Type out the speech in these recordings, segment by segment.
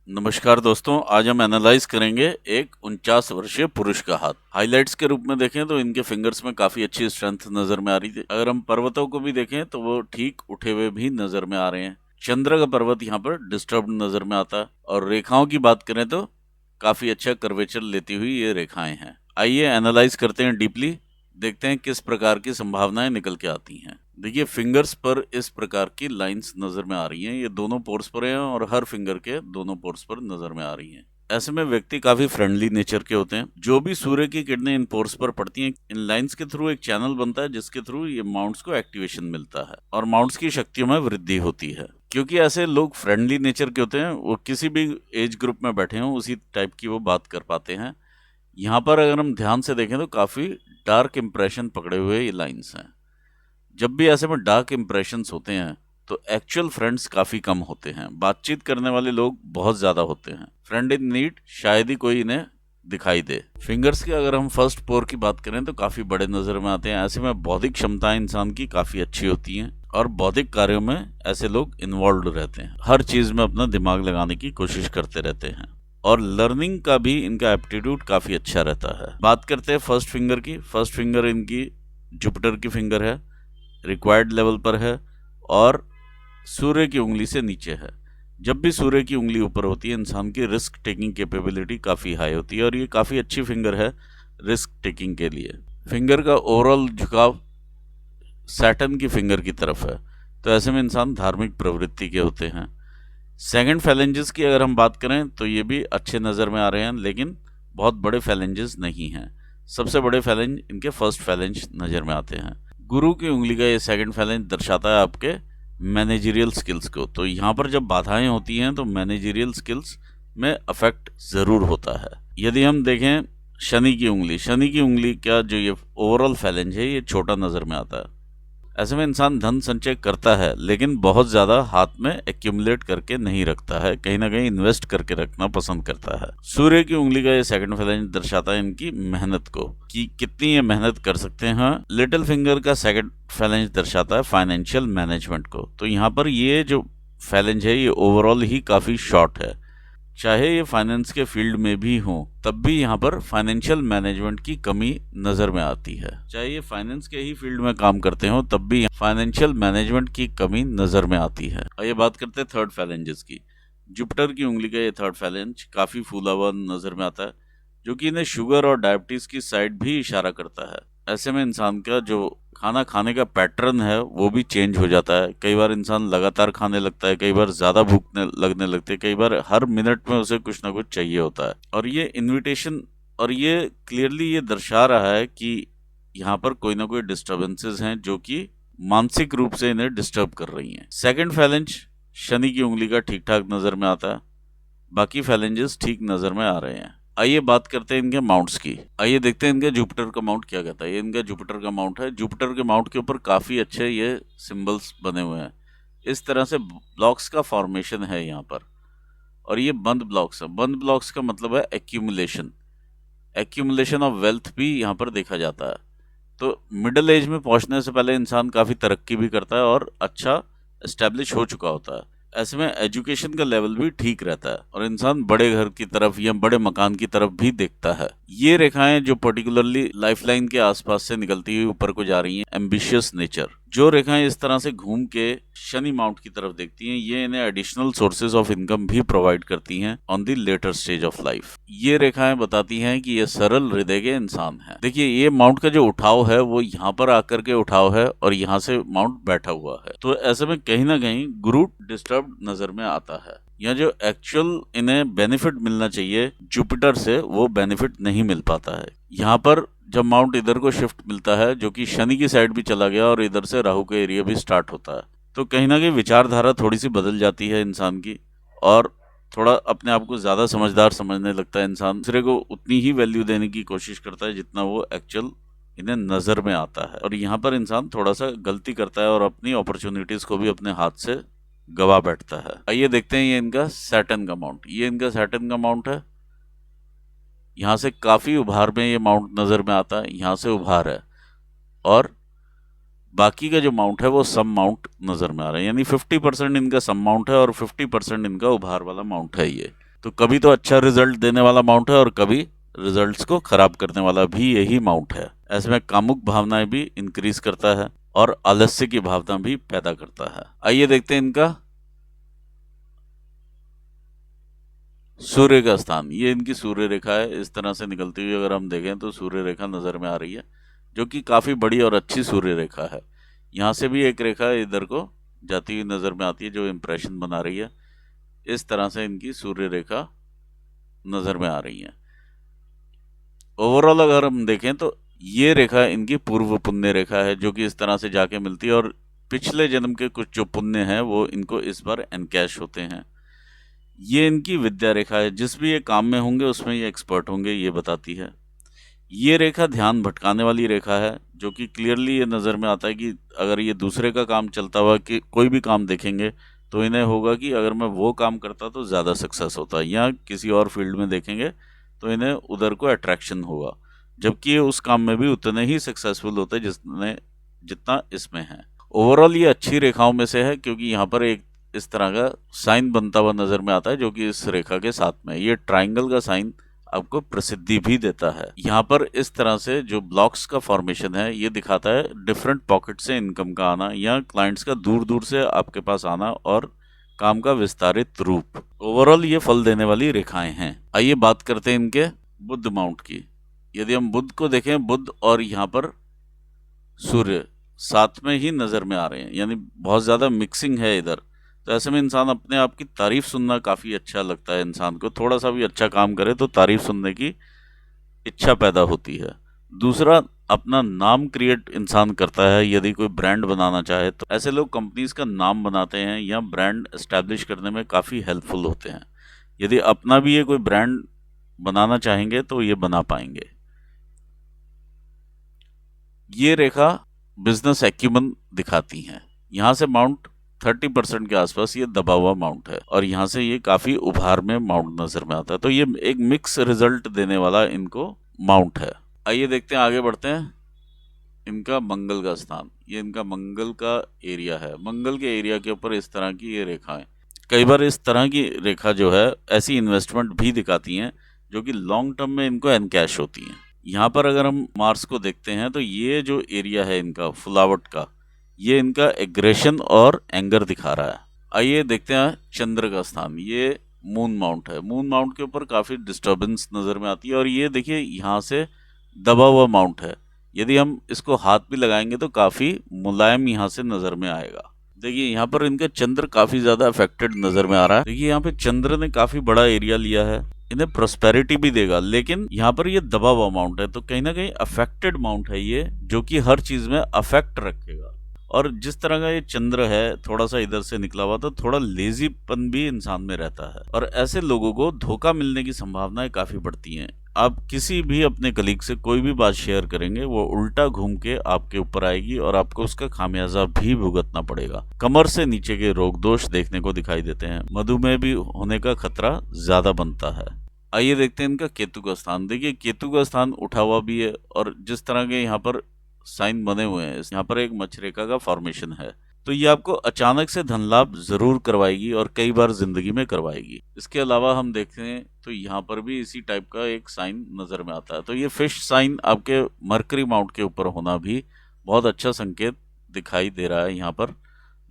नमस्कार दोस्तों, आज हम एनालाइज करेंगे एक 49 वर्षीय पुरुष का हाथ। हाइलाइट्स के रूप में देखें तो इनके फिंगर्स में काफी अच्छी स्ट्रेंथ नजर में आ रही थी। अगर हम पर्वतों को भी देखें तो वो ठीक उठे हुए भी नजर में आ रहे हैं। चंद्र का पर्वत यहाँ पर डिस्टर्ब नजर में आता है। और रेखाओं की बात करें तो काफी अच्छा कर्वेचर लेती हुई ये रेखाएं हैं। आइए एनालाइज करते हैं डीपली, देखते हैं किस प्रकार की संभावनाएं निकल के आती हैं। देखिए, फिंगर्स पर इस प्रकार की लाइंस नजर में आ रही हैं। ये दोनों पोर्स पर हैं और हर फिंगर के दोनों पोर्स पर नजर में आ रही हैं। ऐसे में व्यक्ति काफी फ्रेंडली नेचर के होते हैं। जो भी सूर्य की किरणें इन पोर्स पर पड़ती हैं, इन लाइंस के थ्रू एक चैनल बनता है जिसके थ्रू ये माउंट्स को एक्टिवेशन मिलता है और माउंट्स की शक्तियों में वृद्धि होती है। क्योंकि ऐसे लोग फ्रेंडली नेचर के होते हैं, वो किसी भी एज ग्रुप में बैठे हों उसी टाइप की वो बात कर पाते हैं। यहाँ पर अगर हम ध्यान से देखें तो काफी डार्क इंप्रेशन पकड़े हुए ये लाइंस हैं। जब भी ऐसे में डार्क इंप्रेशंस होते हैं तो एक्चुअल फ्रेंड्स काफी कम होते हैं। बातचीत करने वाले लोग बहुत ज्यादा होते हैं। फ्रेंड इन नीड शायद ही कोई इन्हें दिखाई दे। फिंगर्स की अगर हम फर्स्ट पोर की बात करें तो काफी बड़े नजर में आते हैं। ऐसे में बौद्धिक क्षमताएं इंसान की काफी अच्छी होती हैं और बौद्धिक कार्यों में ऐसे लोग इन्वॉल्व रहते हैं। हर चीज में अपना दिमाग लगाने की कोशिश करते रहते हैं और लर्निंग का भी इनका एप्टीट्यूड काफी अच्छा रहता है। बात करते हैं फर्स्ट फिंगर की। फर्स्ट फिंगर इनकी जुपिटर की फिंगर है, रिक्वायर्ड लेवल पर है और सूर्य की उंगली से नीचे है। जब भी सूर्य की उंगली ऊपर होती है, इंसान की रिस्क टेकिंग कैपेबिलिटी काफ़ी हाई होती है और ये काफ़ी अच्छी फिंगर है रिस्क टेकिंग के लिए। फिंगर का ओवरऑल झुकाव सैटर्न की फिंगर की तरफ है, तो ऐसे में इंसान धार्मिक प्रवृत्ति के होते हैं। सेकंड फैलेंजेस की अगर हम बात करें तो ये भी अच्छे नज़र में आ रहे हैं, लेकिन बहुत बड़े फैलेंजेस नहीं हैं। सबसे बड़े फैलेंज इनके फर्स्ट फैलेंज नज़र में आते हैं। गुरु की उंगली का ये सेकंड फैलेंज दर्शाता है आपके मैनेजरियल स्किल्स को। तो यहाँ पर जब बाधाएं होती हैं तो मैनेजरियल स्किल्स में अफेक्ट ज़रूर होता है। यदि हम देखें शनि की उंगली का जो ये ओवरऑल फैलेंज है ये छोटा नज़र में आता है। ऐसे में इंसान धन संचय करता है लेकिन बहुत ज़्यादा हाथ में एक्यूमुलेट करके नहीं रखता है, कहीं ना कहीं इन्वेस्ट करके रखना पसंद करता है। सूर्य की उंगली का ये सेकंड फैलेंज दर्शाता है इनकी मेहनत को, कि कितनी ये मेहनत कर सकते हैं। लिटिल फिंगर का सेकंड फैलेंज दर्शाता है फाइनेंशियल मैनेजमेंट को। तो यहाँ पर ये जो फैलेंज है ये ओवरऑल ही काफ़ी शॉर्ट है। चाहे ये फाइनेंस के फील्ड में भी हो तब भी यहाँ पर फाइनेंशियल मैनेजमेंट की कमी नज़र में आती है। चाहे ये फाइनेंस के ही फील्ड में काम करते हो तब भी फाइनेंशियल मैनेजमेंट की कमी नज़र में आती है। आइए बात करते हैं थर्ड फैलेंजेस की। जुपिटर की उंगली का ये थर्ड फैलेंज काफ़ी फूला हुआ नज़र में आता है, जो कि इन्हें शुगर और डायबिटीज़ की साइड भी इशारा करता है। ऐसे में इंसान का जो खाना खाने का पैटर्न है वो भी चेंज हो जाता है। कई बार इंसान लगातार खाने लगता है, कई बार ज़्यादा भूख लगने लगती है, कई बार हर मिनट में उसे कुछ ना कुछ चाहिए होता है। और ये इन्विटेशन और ये क्लियरली ये दर्शा रहा है कि यहाँ पर कोई ना कोई डिस्टर्बेंसेस हैं जो कि मानसिक रूप से इन्हें डिस्टर्ब कर रही हैं। सेकंड फैलेंज शनि की उंगली का ठीक ठाक नज़र में आता है, बाकी फैलेंजेस ठीक नज़र में आ रहे हैं। आइए बात करते हैं इनके माउंट्स की। आइए देखते हैं इनके जुपिटर का माउंट क्या कहता है। ये इनका जुपिटर का माउंट है। जुपिटर के माउंट के ऊपर काफ़ी अच्छे ये सिंबल्स बने हुए हैं। इस तरह से ब्लॉक्स का फॉर्मेशन है यहाँ पर, और ये बंद ब्लॉक्स है। बंद ब्लॉक्स का मतलब है एक्यूमुलेशन ऑफ वेल्थ भी यहाँ पर देखा जाता है। तो मिडिल एज में पहुँचने से पहले इंसान काफ़ी तरक्की भी करता है और अच्छा एस्टेब्लिश हो चुका होता है। ऐसे में एजुकेशन का लेवल भी ठीक रहता है और इंसान बड़े घर की तरफ या बड़े मकान की तरफ भी देखता है। ये रेखाएं जो पर्टिकुलरली लाइफलाइन के आसपास से निकलती हुई ऊपर को जा रही हैं, एम्बिशियस नेचर। जो रेखाएं इस तरह से घूम के शनि माउंट की तरफ देखती हैं, ये इन्हें एडिशनल सोर्सेज ऑफ इनकम भी प्रोवाइड करती हैं on the later stage of life. ये रेखाएं बताती हैं कि ये सरल हृदय के इंसान हैं। देखिए, ये माउंट का जो उठाव है वो यहाँ पर आकर के उठाव है और यहाँ से माउंट बैठा हुआ है। तो ऐसे में कहीं ना कहीं गुरु डिस्टर्ब नजर में आता है। या जो एक्चुअल इन्हें बेनिफिट मिलना चाहिए जुपिटर से, वो बेनिफिट नहीं मिल पाता है। यहाँ पर जब माउंट इधर को शिफ्ट मिलता है, जो कि शनि की साइड भी चला गया और इधर से राहु का एरिया भी स्टार्ट होता है, तो कहीं ना कहीं विचारधारा थोड़ी सी बदल जाती है इंसान की और थोड़ा अपने आप को ज़्यादा समझदार समझने लगता है इंसान। दूसरे को उतनी ही वैल्यू देने की कोशिश करता है जितना वो एक्चुअल इन्हें नज़र में आता है। और यहाँ पर इंसान थोड़ा सा गलती करता है और अपनी अपॉर्चुनिटीज़ को भी अपने हाथ से गवा बैठता है। आइए देखते हैं ये इनका सैटर्न का माउंट। ये इनका सैटर्न का माउंट है। यहाँ से काफ़ी उभार में ये माउंट नज़र में आता है, यहाँ से उभार है और बाकी का जो माउंट है वो सम माउंट नज़र में आ रहा है। यानी 50% इनका सम माउंट है और 50% इनका उभार वाला माउंट है ये। तो कभी तो अच्छा रिजल्ट देने वाला माउंट है और कभी रिजल्ट्स को खराब करने वाला भी यही माउंट है। ऐसे में कामुक भावनाएं भी इंक्रीज करता है और आलस्य की भावना भी पैदा करता है। आइए देखते हैं इनका सूर्य का स्थान। ये इनकी सूर्य रेखा है, इस तरह से निकलती हुई अगर हम देखें तो सूर्य रेखा नजर में आ रही है, जो कि काफी बड़ी और अच्छी सूर्य रेखा है। यहाँ से भी एक रेखा इधर को जाती हुई नजर में आती है जो इंप्रेशन बना रही है। इस तरह से इनकी सूर्य रेखा नजर में आ रही है। ओवरऑल अगर हम देखें तो ये रेखा इनकी पूर्व पुण्य रेखा है, जो कि इस तरह से जाके मिलती है और पिछले जन्म के कुछ जो पुण्य हैं वो इनको इस बार एनकैश होते हैं। ये इनकी विद्या रेखा है, जिस भी ये काम में होंगे उसमें ये एक्सपर्ट होंगे, ये बताती है। ये रेखा ध्यान भटकाने वाली रेखा है, जो कि क्लियरली ये नज़र में आता है कि अगर ये दूसरे का काम चलता हुआ कि कोई भी काम देखेंगे तो इन्हें होगा कि अगर मैं वो काम करता तो ज़्यादा सक्सेस होता, या किसी और फील्ड में देखेंगे तो इन्हें उधर को अट्रैक्शन होगा, जबकि ये उस काम में भी उतने ही सक्सेसफुल होते जितना इसमें है। ओवरऑल ये अच्छी रेखाओं में से है, क्योंकि यहाँ पर एक इस तरह का साइन बनता हुआ नजर में आता है, जो कि इस रेखा के साथ में ये ट्राइंगल का साइन आपको प्रसिद्धि भी देता है। यहाँ पर इस तरह से जो ब्लॉक्स का फॉर्मेशन है ये दिखाता है डिफरेंट पॉकेट से इनकम का आना, या क्लाइंट्स का दूर दूर से आपके पास आना और काम का विस्तारित रूप। ओवरऑल ये फल देने वाली रेखाएं हैं। आइए बात करते हैं इनके बुध माउंट की। यदि हम बुध को देखें, बुध और यहाँ पर सूर्य साथ में ही नजर में आ रहे हैं, यानी बहुत ज्यादा मिक्सिंग है इधर। तो ऐसे में इंसान अपने आप की तारीफ सुनना काफी अच्छा लगता है। इंसान को थोड़ा सा भी अच्छा काम करे तो तारीफ सुनने की इच्छा पैदा होती है। दूसरा, अपना नाम क्रिएट इंसान करता है। यदि कोई ब्रांड बनाना चाहे तो ऐसे लोग कंपनीज का नाम बनाते हैं या ब्रांड एस्टैब्लिश करने में काफी हेल्पफुल होते हैं। यदि अपना भी ये कोई ब्रांड बनाना चाहेंगे तो ये बना पाएंगे। ये रेखा बिजनेस एक्यूमन दिखाती हैं। यहाँ से माउंट 30% के आसपास ये दबा हुआ माउंट है और यहाँ से ये काफी उभार में माउंट नजर में आता है। तो ये एक मिक्स रिजल्ट देने वाला इनको माउंट है। आइए देखते हैं, आगे बढ़ते हैं। इनका मंगल का स्थान, ये इनका मंगल का एरिया है। मंगल के एरिया के ऊपर इस तरह की ये रेखाएं, कई बार इस तरह की रेखा जो है ऐसी इन्वेस्टमेंट भी दिखाती हैं जो कि लॉन्ग टर्म में इनको एनकैश होती हैं। यहाँ पर अगर हम मार्स को देखते हैं तो ये जो एरिया है इनका फुलावट का, ये इनका एग्रेशन और एंगर दिखा रहा है। आइए देखते हैं चंद्र का स्थान। ये मून माउंट है। मून माउंट के ऊपर काफी डिस्टर्बेंस नजर में आती है और ये देखिए यहाँ से दबा हुआ माउंट है। यदि हम इसको हाथ भी लगाएंगे तो काफी मुलायम यहाँ से नजर में आएगा। देखिए यहाँ पर इनका चंद्र काफी ज्यादा अफेक्टेड नजर में आ रहा है। देखिए यहाँ पे चंद्र ने काफी बड़ा एरिया लिया है, इन्हें प्रोस्पेरिटी भी देगा, लेकिन यहाँ पर ये दबा हुआ माउंट है, तो कहीं ना कहीं अफेक्टेड माउंट है ये, जो कि हर चीज में अफेक्ट रखेगा। और जिस तरह का ये चंद्र है थोड़ा सा इधर से निकला हुआ, तो थोड़ा लेजीपन भी इंसान में रहता है और ऐसे लोगों को धोखा मिलने की संभावनाएं काफी बढ़ती हैं। आप किसी भी अपने कलीग से कोई भी बात शेयर करेंगे, वो उल्टा घूम के आपके ऊपर आएगी और आपको उसका खामियाजा भी भुगतना पड़ेगा। कमर से नीचे के रोग दोष देखने को दिखाई देते हैं। मधुमेह भी होने का खतरा ज्यादा बनता है। आइए देखते हैं इनका केतु का स्थान। देखिए केतु का स्थान उठा हुआ भी है और जिस तरह के यहाँ पर साइन बने हुए हैं, यहाँ पर एक मच्छरेखा का फॉर्मेशन है, तो ये आपको अचानक से धन लाभ जरूर करवाएगी और कई बार जिंदगी में करवाएगी। इसके अलावा हम देखते हैं तो यहाँ पर भी इसी टाइप का एक साइन नजर में आता है। तो ये फिश साइन आपके मरकरी माउंट के ऊपर होना भी बहुत अच्छा संकेत दिखाई दे रहा है यहाँ पर,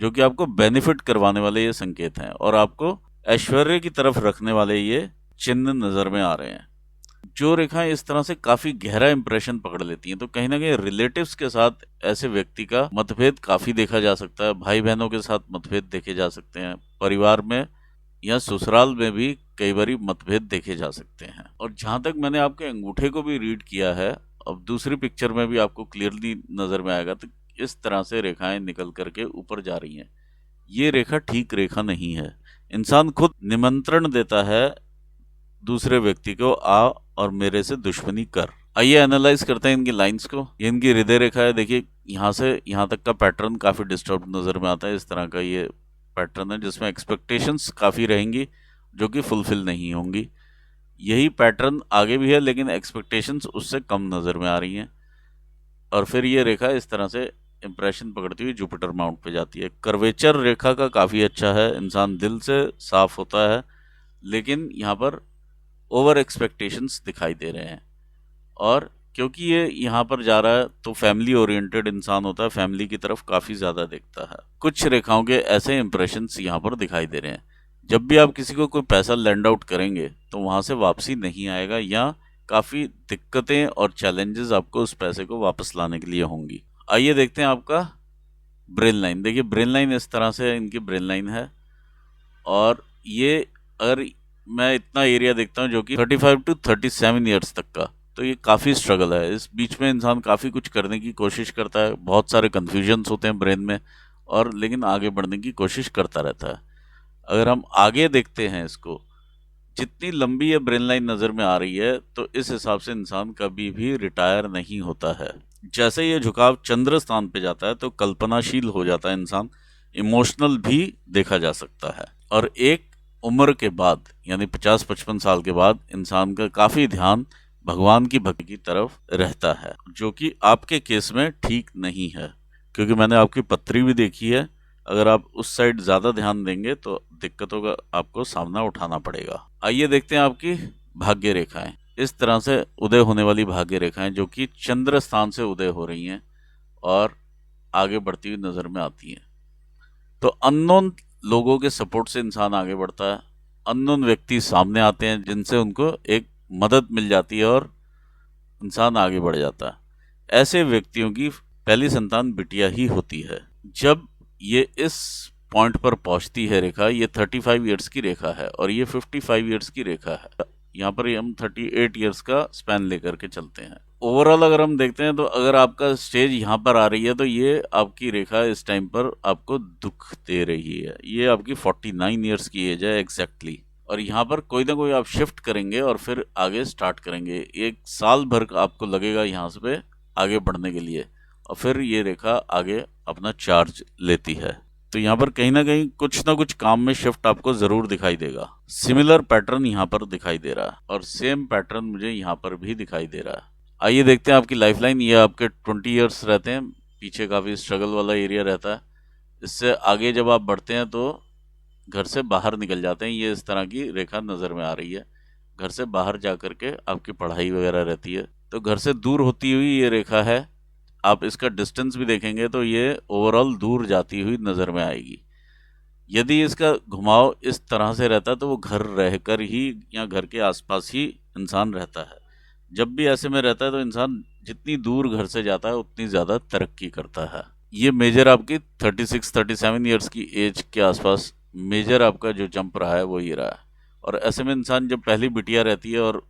जो कि आपको बेनिफिट करवाने वाले ये संकेत हैं और आपको ऐश्वर्य की तरफ रखने वाले ये चिन्ह नजर में आ रहे हैं। जो रेखाएं इस तरह से काफी गहरा इंप्रेशन पकड़ लेती हैं, तो कहीं ना कहीं रिलेटिव्स के साथ ऐसे व्यक्ति का मतभेद काफी देखा जा सकता है। भाई बहनों के साथ मतभेद देखे जा सकते हैं, परिवार में या ससुराल में भी कई बार मतभेद देखे जा सकते हैं। और जहां तक मैंने आपके अंगूठे को भी रीड किया है, अब दूसरी पिक्चर में भी आपको क्लियरली नजर में आएगा, तो इस तरह से रेखाएं निकल करके ऊपर जा रही हैं। ये रेखा ठीक रेखा नहीं है। इंसान खुद निमंत्रण देता है दूसरे व्यक्ति को, आ और मेरे से दुश्मनी कर। आइए एनालाइज करते हैं इनकी लाइंस को। ये इनकी हृदय रेखा है। देखिए यहाँ से यहाँ तक का पैटर्न काफी डिस्टर्ब नजर में आता है। इस तरह का ये पैटर्न है जिसमें एक्सपेक्टेशंस काफी रहेंगी जो कि फुलफिल नहीं होंगी। यही पैटर्न आगे भी है, लेकिन एक्सपेक्टेशंस उससे कम नजर में आ रही हैं। और फिर ये रेखा इस तरह से इंप्रेशन पकड़ती हुई जुपिटर माउंट पे जाती है। कर्वेचर रेखा का काफी अच्छा है। इंसान दिल से साफ होता है, लेकिन यहाँ पर ओवर एक्सपेक्टेशंस दिखाई दे रहे हैं। और क्योंकि ये यहाँ पर जा रहा है तो फैमिली ओरिएंटेड इंसान होता है, फैमिली की तरफ काफ़ी ज़्यादा देखता है। कुछ रेखाओं के ऐसे इंप्रेशंस यहाँ पर दिखाई दे रहे हैं। जब भी आप किसी को कोई पैसा लैंड आउट करेंगे तो वहाँ से वापसी नहीं आएगा, या काफ़ी दिक्कतें और चैलेंजेस आपको उस पैसे को वापस लाने के लिए होंगी। आइए देखते हैं आपका ब्रेन लाइन। देखिए ब्रेन लाइन इस तरह से इनकी ब्रेन लाइन है, और ये अगर मैं इतना एरिया देखता हूँ जो कि 35 टू 37 ईयर्स तक का, तो ये काफ़ी स्ट्रगल है। इस बीच में इंसान काफ़ी कुछ करने की कोशिश करता है, बहुत सारे कन्फ्यूजन्स होते हैं ब्रेन में, और लेकिन आगे बढ़ने की कोशिश करता रहता है। अगर हम आगे देखते हैं इसको, जितनी लंबी ये ब्रेन लाइन नज़र में आ रही है, तो इस हिसाब से इंसान कभी भी रिटायर नहीं होता है। जैसे ये झुकाव चंद्र स्थान पे जाता है तो कल्पनाशील हो जाता है इंसान, इमोशनल भी देखा जा सकता है। और एक उम्र के बाद यानी 50-55 साल के बाद इंसान का काफ़ी ध्यान भगवान की भक्ति की तरफ रहता है, जो कि आपके केस में ठीक नहीं है, क्योंकि मैंने आपकी पत्री भी देखी है। अगर आप उस साइड ज़्यादा ध्यान देंगे तो दिक्कतों का आपको सामना उठाना पड़ेगा। आइए देखते हैं आपकी भाग्य रेखाएं। इस तरह से उदय होने वाली भाग्य रेखाएं जो कि चंद्र स्थान से उदय हो रही हैं और आगे बढ़ती हुई नज़र में आती हैं। तो अननोन लोगों के सपोर्ट से इंसान आगे बढ़ता है। अननोन व्यक्ति सामने आते हैं जिनसे उनको एक मदद मिल जाती है और इंसान आगे बढ़ जाता है। ऐसे व्यक्तियों की पहली संतान बिटिया ही होती है। जब ये इस पॉइंट पर पहुंचती है रेखा, ये 35 ईयर्स की रेखा है और ये 55 ईयर्स की रेखा है। यहाँ पर हम 38 ईयर्स का स्पैन लेकर के चलते हैं। ओवरऑल अगर हम देखते हैं तो अगर आपका स्टेज यहाँ पर आ रही है तो ये आपकी रेखा इस टाइम पर आपको दुख दे रही है। ये आपकी 49 ईयर्स की एज है एग्जैक्टली। और यहाँ पर कोई ना कोई आप शिफ्ट करेंगे और फिर आगे स्टार्ट करेंगे। एक साल भर आपको लगेगा यहाँ से पे आगे बढ़ने के लिए, और फिर ये रेखा आगे अपना चार्ज लेती है। तो यहाँ पर कहीं ना कहीं कुछ ना कुछ काम में शिफ्ट आपको ज़रूर दिखाई देगा। सिमिलर पैटर्न यहाँ पर दिखाई दे रहा है और सेम पैटर्न मुझे यहाँ पर भी दिखाई दे रहा है। आइए देखते हैं आपकी लाइफलाइन। ये आपके 20 ईयर्स रहते हैं, पीछे काफ़ी स्ट्रगल वाला एरिया रहता है। इससे आगे जब आप बढ़ते हैं तो घर से बाहर निकल जाते हैं। ये इस तरह की रेखा नज़र में आ रही है। घर से बाहर जा कर के आपकी पढ़ाई वगैरह रहती है, तो घर से दूर होती हुई ये रेखा है। आप इसका डिस्टेंस भी देखेंगे तो ये ओवरऑल दूर जाती हुई नज़र में आएगी। यदि इसका घुमाव इस तरह से रहता तो वो घर रहकर ही या घर के आसपास ही इंसान रहता है। जब भी ऐसे में रहता है तो इंसान जितनी दूर घर से जाता है उतनी ज़्यादा तरक्की करता है। ये मेजर आपकी 36-37 ईयर्स की एज के आसपास मेजर आपका जो जंप रहा है वो ये रहा है। और ऐसे में इंसान जब पहली बिटिया रहती है और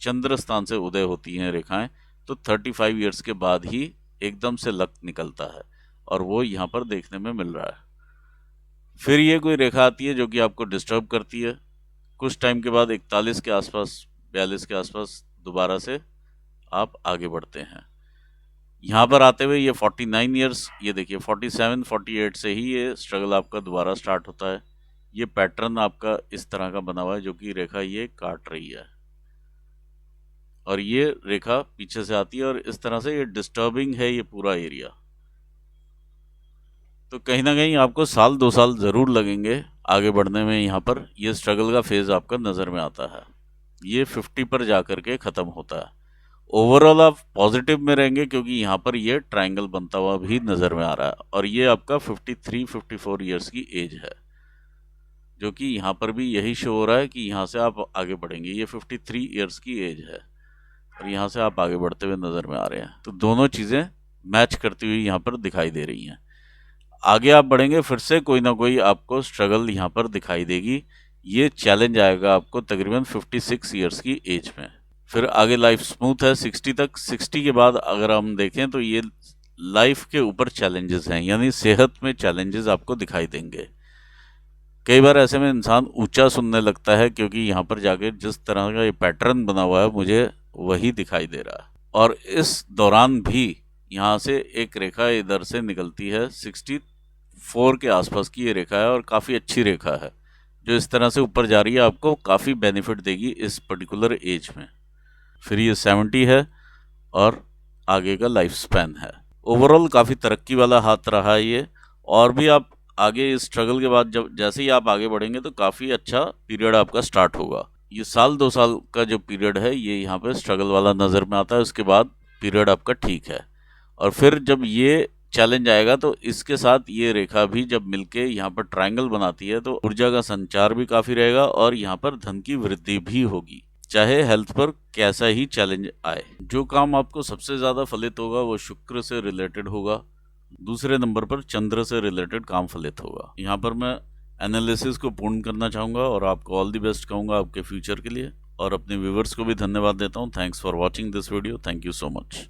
चंद्र स्थान से उदय होती हैं रेखाएं, तो 35 ईयर्स के बाद ही एकदम से लक निकलता है, और वो यहाँ पर देखने में मिल रहा है। फिर ये कोई रेखा आती है जो कि आपको डिस्टर्ब करती है। कुछ टाइम के बाद 41 के आसपास, 42 के आसपास दोबारा से आप आगे बढ़ते हैं। यहाँ पर आते हुए ये 49 ईयर्स, ये देखिए 47-48 से ही ये स्ट्रगल आपका दोबारा स्टार्ट होता है। ये पैटर्न आपका इस तरह का बना हुआ है जो कि रेखा ये काट रही है, और ये रेखा पीछे से आती है, और इस तरह से ये डिस्टर्बिंग है ये पूरा एरिया। तो कहीं ना कहीं आपको 1-2 साल ज़रूर लगेंगे आगे बढ़ने में। यहाँ पर ये स्ट्रगल का फेज़ आपका नज़र में आता है। ये 50 पर जा कर के ख़त्म होता है। ओवरऑल आप पॉजिटिव में रहेंगे क्योंकि यहाँ पर ये ट्रायंगल बनता हुआ भी नज़र में आ रहा है, और ये आपका 53-54 ईयर्स की एज है, जो कि यहाँ पर भी यही शो हो रहा है कि यहाँ से आप आगे बढ़ेंगे। ये 53 ईयर्स की एज है और यहाँ से आप आगे बढ़ते हुए नज़र में आ रहे हैं। तो दोनों चीज़ें मैच करती हुई यहाँ पर दिखाई दे रही हैं। आगे आप बढ़ेंगे फिर से कोई ना कोई आपको स्ट्रगल यहाँ पर दिखाई देगी। ये चैलेंज आएगा आपको तकरीबन 56 ईयर्स की एज में। फिर आगे लाइफ स्मूथ है 60 तक। 60 के बाद अगर हम देखें तो ये लाइफ के ऊपर चैलेंजेस हैं, यानी सेहत में चैलेंजेस आपको दिखाई देंगे। कई बार ऐसे में इंसान ऊंचा सुनने लगता है क्योंकि यहाँ पर जाके जिस तरह का ये पैटर्न बना हुआ है मुझे वही दिखाई दे रहा है। और इस दौरान भी यहाँ से एक रेखा इधर से निकलती है, 64 के आसपास की ये रेखा है और काफ़ी अच्छी रेखा है जो इस तरह से ऊपर जा रही है, आपको काफ़ी बेनिफिट देगी इस पर्टिकुलर एज में। फिर ये 70 है और आगे का लाइफ स्पैन है। ओवरऑल काफ़ी तरक्की वाला हाथ रहा है ये। और भी आप आगे इस स्ट्रगल के बाद जब जैसे ही आप आगे बढ़ेंगे तो काफ़ी अच्छा पीरियड आपका स्टार्ट होगा। ये साल 2 साल का जो पीरियड है ये यहाँ पे स्ट्रगल वाला नज़र में आता है, उसके बाद पीरियड आपका ठीक है। और फिर जब ये चैलेंज आएगा तो इसके साथ ये रेखा भी जब मिलके यहाँ पर ट्रायंगल बनाती है तो ऊर्जा का संचार भी काफ़ी रहेगा और यहाँ पर धन की वृद्धि भी होगी, चाहे हेल्थ पर कैसा ही चैलेंज आए। जो काम आपको सबसे ज़्यादा फलित होगा वो शुक्र से रिलेटेड होगा, दूसरे नंबर पर चंद्र से रिलेटेड काम फलित होगा। यहाँ पर मैं एनालिसिस को पूर्ण करना चाहूँगा और आपको ऑल द बेस्ट कहूँगा आपके फ्यूचर के लिए, और अपने व्यूवर्स को भी धन्यवाद देता हूँ। Thanks for watching this video. Thank you so much.